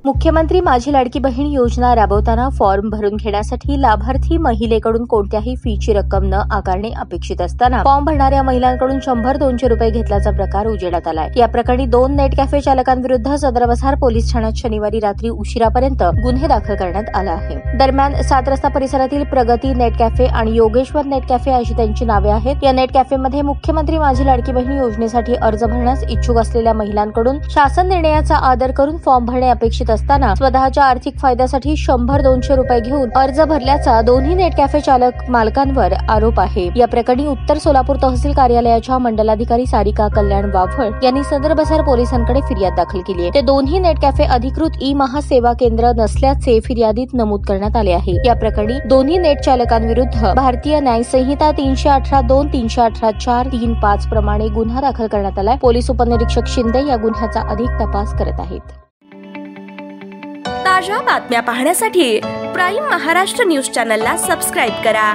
मुख्यमंत्री माझी लाडकी बहीण योजना राबवताना फॉर्म भरून घेण्यासाठी लाभार्थी महिलेकडून कोणत्याही फीची रक्कम न आकारणे अपेक्षित असताना फॉर्म भरणाऱ्या महिलांकडून 100-200 रुपये घेतल्याचा प्रकार उजेडात आलाय। या प्रकरणी 2 नेट कॅफे चालकांविरुद्ध सदर वसार पोलीस ठाण्यात शनिवारी रात्री उशिरापर्यंत गुन्हे दाखल करण्यात आला आहे। दरम्यान 7 रस्ता परिसरातील प्रगती नेट कॅफे आणि योगेश्वर नेट कॅफे अशी त्यांची नावे आहेत। या नेट कॅफेमध्ये मुख्यमंत्री माझी लाडकी बहीण योजनेसाठी अर्ज भरण्यास इच्छुक असलेल्या महिलांकडून शासन निर्णयाचा आदर करून फॉर्म भरणे अपेक्षित असताना स्वतःच्या आर्थिक फायद्यासाठी 100-200 रुपये घेऊन अर्ज भरल्याचा दोन्ही नेट कॅफे चालक मालकांवर आरोप आहे। या प्रकरणी उत्तर सोलापूर तहसील कार्यालयाच्या मंडलाधिकारी सारिका कल्याण वाव्हळ यांनी सदर बसार पोलिसांकडे फिर्याद दाखल केली आहे। ते दोन्ही नेट कॅफे अधिकृत ई-महासेवा केंद्र नसल्याचे फिर्यादीत नमूद करण्यात आले आहे। या प्रकरणी दोन्ही नेट चालकांविरुद्ध भारतीय न्याय संहिता 318(2), 318(4)(3)(5) प्रमाणे गुन्हा दाखल करण्यात आलाय। पोलीस उपनिरीक्षक शिंदे या गुन्ह्याचा अधिक तपास करत आहेत। ताज्या बातम्या पाहण्यासाठी प्राईम महाराष्ट्र न्यूज चॅनलला सबस्क्राईब करा।